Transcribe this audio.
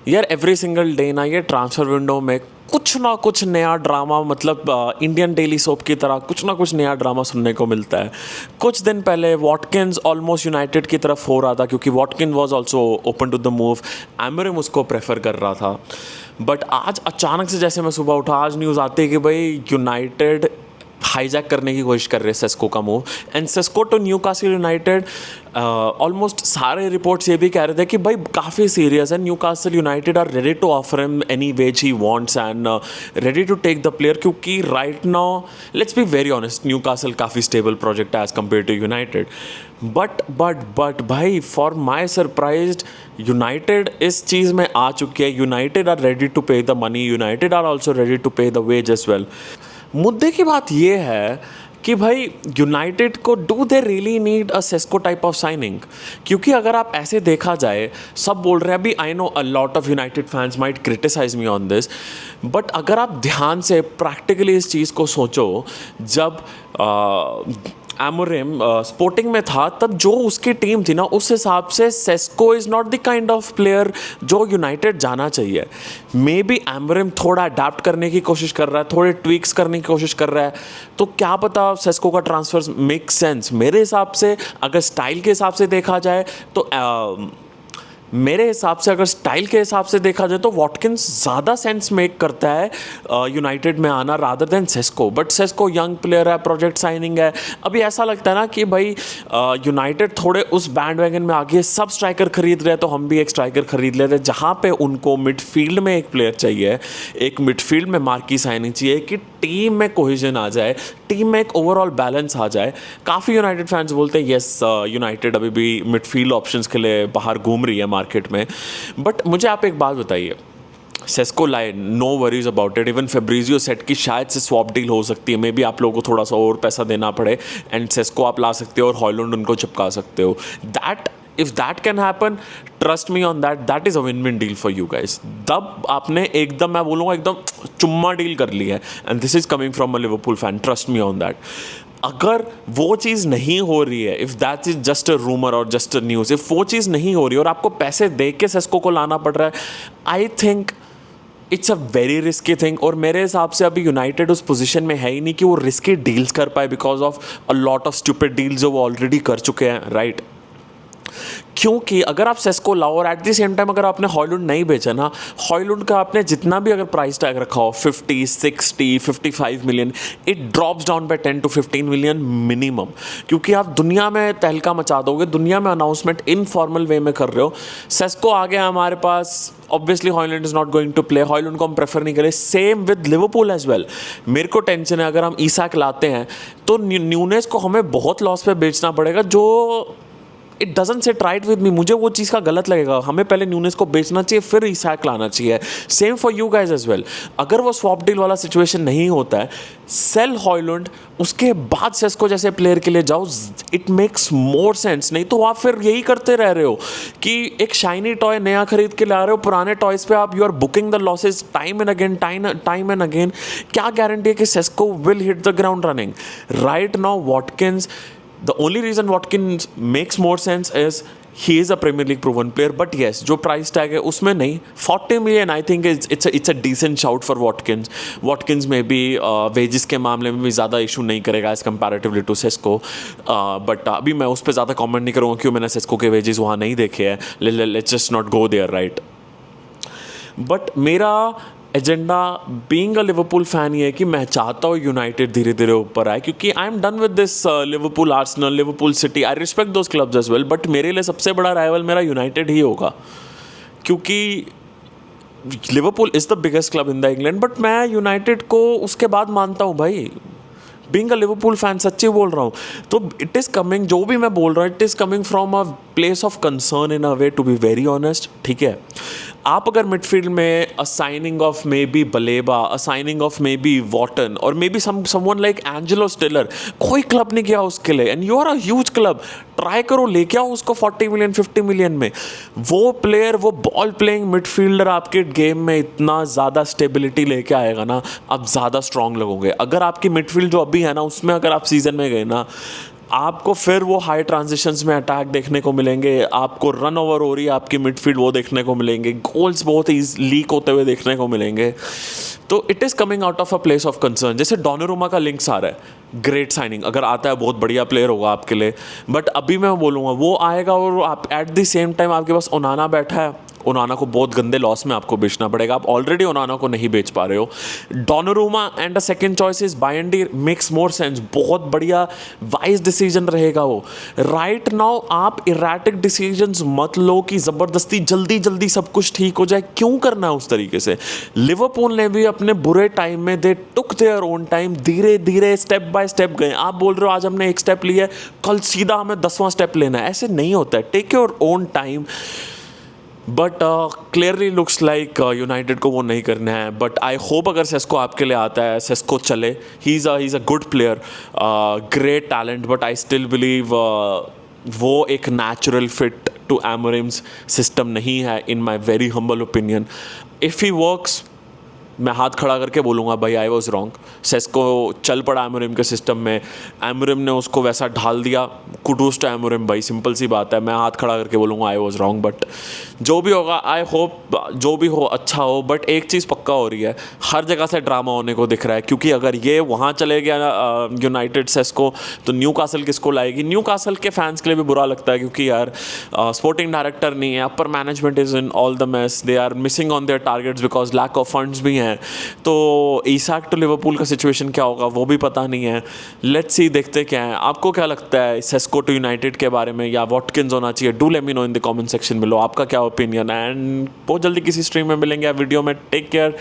यार every single day ना ये ट्रांसफ़र विंडो में कुछ ना कुछ नया ड्रामा, मतलब इंडियन डेली सोप की तरह कुछ ना कुछ नया ड्रामा सुनने को मिलता है। कुछ दिन पहले वॉटकिंस ऑलमोस्ट यूनाइटेड की तरफ हो रहा था क्योंकि Watkins was also open to the move, Amorim उसको प्रेफर कर रहा था। बट आज अचानक से जैसे मैं सुबह उठा, आज न्यूज़ आती है कि भाई यूनाइटेड हाईजैक करने की कोशिश कर रहे हैं सेस्को का move, and Sesko to Newcastle United. Almost सारे रिपोर्ट्स ये भी कह रहे थे कि भाई काफ़ी सीरियस है, Newcastle United are ready to offer him any wage he wants and ready to take the player, क्योंकि right now let's be very honest, Newcastle काफ़ी स्टेबल प्रोजेक्ट है as compare to United. But भाई for my surprise United इस चीज़ में आ चुकी है। United are ready to pay the money, United are also ready to pay the wage as well. मुद्दे की बात यह है कि भाई यूनाइटेड को do they really need a Sesko type of signing, क्योंकि अगर आप ऐसे देखा जाए, सब बोल रहे हैं अभी, I know a lot of United fans might criticise me on this, but अगर आप ध्यान से प्रैक्टिकली इस चीज़ को सोचो, जब एमोरिम स्पोर्टिंग में था तब जो उसकी टीम थी ना, उस हिसाब से Sesko is not the kind of player जो यूनाइटेड जाना चाहिए। मे बी एमोरिम थोड़ा अडाप्ट करने की कोशिश कर रहा है, थोड़े ट्वीक्स करने की कोशिश कर रहा है, तो क्या पता सेस्को का ट्रांसफ़र मेक सेंस। मेरे हिसाब से अगर स्टाइल के हिसाब से देखा जाए तो मेरे हिसाब से अगर स्टाइल के हिसाब से देखा जाए तो वॉटकिंस ज़्यादा सेंस मेक करता है यूनाइटेड में आना rather than Sesko. But Sesko young player है, प्रोजेक्ट साइनिंग है। अभी ऐसा लगता है ना कि भाई यूनाइटेड थोड़े उस बैंड वैगन में आगे, सब स्ट्राइकर खरीद रहे हैं तो हम भी एक स्ट्राइकर खरीद लेते हैं, जहाँ पे उनको मिडफील्ड में एक प्लेयर चाहिए, एक मिडफील्ड में मार्की साइनिंग चाहिए कि टीम में कोहेजन आ जाए, टीम में एक ओवरऑल बैलेंस आ जाए। काफ़ी यूनाइटेड फैंस बोलते हैं येस यूनाइटेड अभी भी मिडफील्ड ऑप्शंस के लिए बाहर घूम रही है मार्केट में। बट मुझे आप एक बात बताइए, सेस्को लाए, no worries about it. Even Fabrizio सेट की शायद से स्वॉप डील हो सकती है, मे बी आप लोगों को थोड़ा सा और पैसा देना पड़े एंड सेस्को आप ला सकते हो और हॉयलैंड उनको चिपका सकते हो। That if that can happen, trust me on that is a win win deal for you guys. तब आपने एकदम, मैं बोलूँगा एकदम चुम्मा डील कर ली है, and this is coming from a Liverpool fan, trust me on that. अगर वो चीज़ नहीं हो रही है, if that is just a rumour और जस्ट अ न्यूज़, इफ़ वो चीज़ नहीं हो रही है और आपको पैसे दे के सेस्को को लाना पड़ रहा है, I think it's a very risky thing. और मेरे हिसाब से अभी यूनाइटेड उस पोजीशन में है ही नहीं कि वो रिस्की डील्स कर पाए, because of a lot of stupid deals जो वो ऑलरेडी कर चुके हैं, राइट। क्योंकि अगर आप सेस्को लाओ और एट द सेम टाइम अगर आपने हॉयलैंड नहीं बेचा ना, हॉयलैंड का आपने जितना भी अगर प्राइस टैग रखा हो 50, 60, 55 million, it drops down by 10 to 15 million minimum, क्योंकि आप दुनिया में तहलका मचा दोगे, दुनिया में अनाउंसमेंट इनफॉर्मल वे में कर रहे हो। सेस्को आ गया हमारे पास, obviously Hojlund is not going to play, Hojlund को हम प्रेफर नहीं करें। Same with Liverpool as well. मेरे को टेंशन है अगर हम ईसाक लाते हैं तो न्यूनेस को हमें बहुत लॉस पे बेचना पड़ेगा, जो it doesn't sit right with me. मुझे वो चीज़ का गलत लगेगा। हमें पहले न्यूनेस को बेचना चाहिए, फिर ईसाक लाना चाहिए। Same for you guys as well. अगर वो स्वॉप डील वाला सिचुएशन नहीं होता है, सेल हॉयलैंड, उसके बाद सेस्को जैसे प्लेयर के लिए जाओ, इट मेक्स मोर सेंस। नहीं तो आप फिर यही करते रह रहे हो कि एक शाइनी टॉय नया खरीद के ला रहे हो, पुराने टॉयज पे आप you are booking the losses time and again, time and again. क्या गारंटी है कि Sesko will hit the ground running? Right now Watkins, the only reason Watkins makes more sense is he is a Premier League proven player, but yes, जो price tag है उसमें नहीं, 40 million I think it's a decent shout for Watkins. Watkins में भी wages के मामले में भी ज़्यादा इशू नहीं करेगा as comparatively to Sesko, but अभी मैं उस पर ज़्यादा कमेंट नहीं करूँगा क्यों मैंने सेस्को के वेजेस वहाँ नहीं देखे हैं। Let's just not go there, right. But मेरा agenda being a Liverpool fan ये है कि मैं चाहता हूँ यूनाइटेड धीरे धीरे ऊपर आए, क्योंकि I am done with this Liverpool, Arsenal, Liverpool City. I respect those clubs as well, but मेरे लिए सबसे बड़ा राइवल मेरा यूनाइटेड ही होगा, क्योंकि Liverpool is the biggest club in the England. But मैं यूनाइटेड को उसके बाद मानता हूँ भाई, बीइंग अ लिवरपूल फैन, सच्ची बोल रहा हूँ। तो इट इज़ कमिंग, जो भी मैं बोल रहा हूँ, it is coming from a place of concern in a way, to be very honest, ठीक है। आप अगर मिडफील्ड में a signing of maybe Baleba, a signing of maybe Wharton और maybe someone like Angelo Stiller, कोई club नहीं किया उसके लिए, and you are a huge club, try करो, लेके आओ उसको 40 मिलियन 50 मिलियन में। वो प्लेयर, वो बॉल प्लेइंग मिडफील्डर आपके गेम में इतना ज़्यादा स्टेबिलिटी लेके आएगा ना, आप ज़्यादा स्ट्रॉन्ग लगोगे। अगर आपकी मिडफील्ड जो अभी है ना, उसमें अगर आप सीजन में गए ना, आपको फिर वो हाई ट्रांजिशंस में अटैक देखने को मिलेंगे, आपको रन ओवर हो रही है आपकी मिडफील्ड वो देखने को मिलेंगे, गोल्स बहुत लीक होते हुए देखने को मिलेंगे। तो it is coming out of a place of concern. जैसे डोनारुमा का लिंक्स आ रहा है, ग्रेट साइनिंग, अगर आता है बहुत बढ़िया प्लेयर होगा आपके लिए, बट अभी मैं बोलूँगा वो आएगा और आप एट द सेम टाइम आपके पास ओनाना बैठा है, ओनाना को बहुत गंदे लॉस में आपको बेचना पड़ेगा, आप ऑलरेडी ओनाना को नहीं बेच पा रहे हो। Donnarumma and a second choice is Bayindir, makes more sense, बहुत बढ़िया वाइज डिसीजन रहेगा वो। राइट नाउ आप इरेटिक डिसीजंस मत लो कि ज़बरदस्ती जल्दी जल्दी सब कुछ ठीक हो जाए, क्यों करना है उस तरीके से। लिवरपूल ने भी अपने बुरे टाइम में दे टुक देयर ओन टाइम, धीरे धीरे स्टेप बाय स्टेप गए। आप बोल रहे हो आज हमने एक स्टेप लिया है, कल सीधा हमें 10वां स्टेप लेना है, ऐसे नहीं होता है। Take your own time. But clearly looks like United को वो नहीं करना है। बट आई होप अगर सेस्को आपके लिए आता है, सेस्को चले, he is a good player, great talent, but I still believe वो एक natural fit to Amorim's system नहीं है, in my very humble opinion. If he works, मैं हाथ खड़ा करके बोलूँगा भाई आई वॉज रॉन्ग। सेस्को चल पड़ा एमोरिम के सिस्टम में, एमोरिम ने उसको वैसा ढाल दिया, कुडूस टू एमोरिम भाई, सिंपल सी बात है। मैं हाथ खड़ा करके बोलूँगा आई वॉज रॉन्ग। बट जो भी होगा, आई होप जो भी हो अच्छा हो। बट एक चीज़ पक्का हो रही है, हर जगह से ड्रामा होने को दिख रहा है, क्योंकि अगर ये वहाँ चले गया यूनाइटेड सेस्को, तो न्यू कासल किसको लाएगी। न्यू कासल के फैंस के लिए भी बुरा लगता है, क्योंकि यार स्पोर्टिंग डायरेक्टर नहीं है, upper management is in all the mess, they are missing on their targets because lack of funds भी हैं। तो ईसाक टू लिवरपूल का सिचुएशन क्या होगा वो भी पता नहीं है। लेट्स सी, देखते क्या है। आपको क्या लगता है सेस्को टू यूनाइटेड के बारे में, या वॉटकिंस होना चाहिए? Do let me know in the comment section below, आपका क्या ओपिनियन है। एंड बहुत जल्दी किसी स्ट्रीम में मिलेंगे या वीडियो में। Take care,